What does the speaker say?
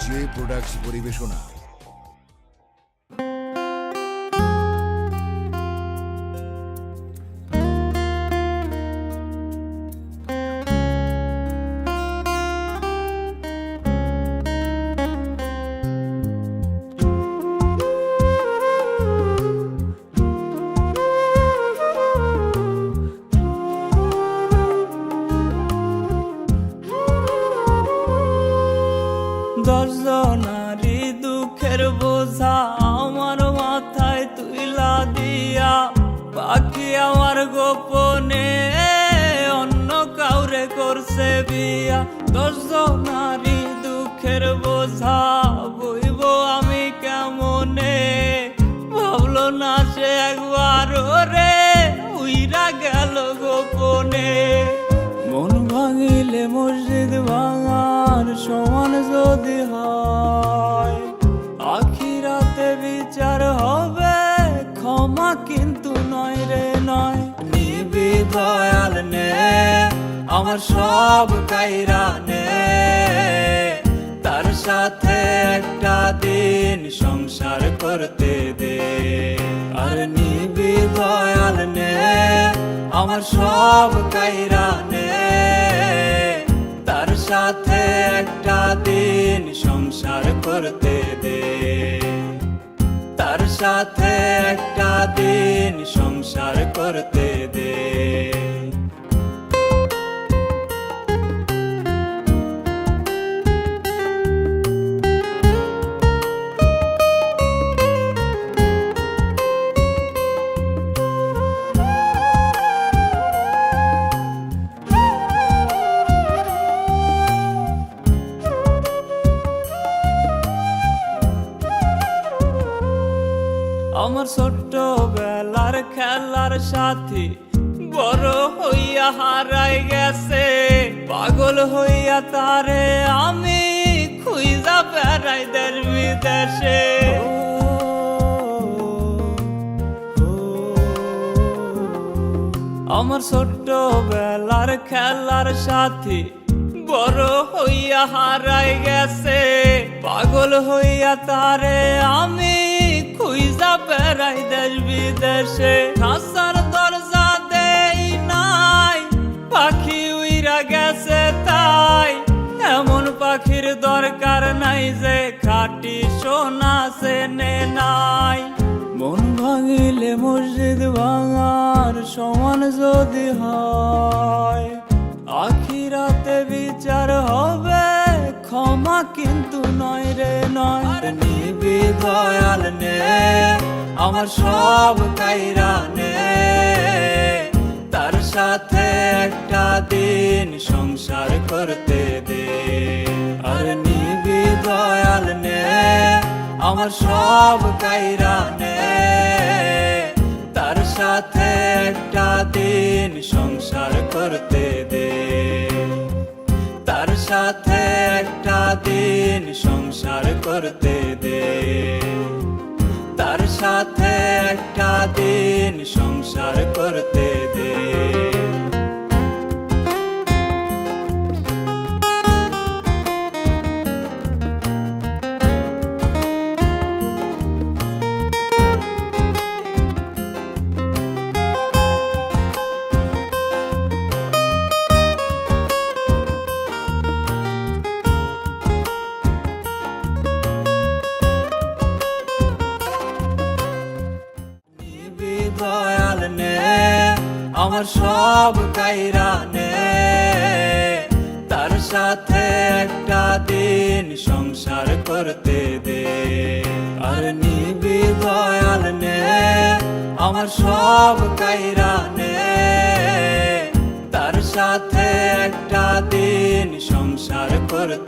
J products পরিবেশনা। দশজনারি দুঃখের বোঝা আমার মাথায় তুইলা দিয়া, বাকি আমার গোপনে অন্য কাউরে করছে বিয়া। দশজনারি দুঃখের বোঝা বইব আমি কেমনে, ভাবলো না সে একবার রে উইরা গেল গোপনে। মন ভাঙিলে মসজিদ ভাঙার সমান যদি হয়, আখিরাতে বিচার হবে ক্ষমা কিন্তু নয় রে নয়। নিবি দয়াল নে আমার সব কাইরা নে, তার সাথে একটা দিন সংসার করতে দে। আর নিবি দয়াল নে আমার সব কাইরা নে, তার সাথে একটা দিন সংসার করতে দে। তার সাথে একটা দিন সংসার করতে দে। আমার ছোট্ট বেলার খেলার সাথী বড় হইয়া হারাই গেছে, পাগল হইয়া তারে আমি খুঁজা বেড়াই দেশ বিদেশে। আমার ছোট্ট বেলার খেলার সাথী বড় হইয়া হারাই গেছে, পাগল হইয়া তারে আমি খুঁজা বেড়াই দেশ বিদেশে। খাসার দরজা দেই নাই, পাখি উইরা গেছে তাই। এমন পাখির দরকার নাই যে খাটি সোনা চেনে নাই। মন ভাঙিলে মসজিদ ভাঙার সমান যদি হয়, আখিরাতে বিচার হবে ক্ষমা কিন্তু নয় রে নয়। আর নিবি দয়াল নে আমার সব কাইরা নে, তার সাথে একটা দিন সংসার করতে দে। আর নিবি দয়াল নে আমার সব কাইরা নে, তার সাথে একটা দিন সংসার করতে দে। তার সাথে একটা দিন সংসার করতে দে। তার সাথে একটা দিন সংসার করতে দে। দয়াল নে আমার সব কাইরা নে, তার সাথে একটা দিন সংসার করতে দে। আর নিবি দয়াল নে আমার সব কাইরা নে, তার সাথে একটা দিন সংসার করতে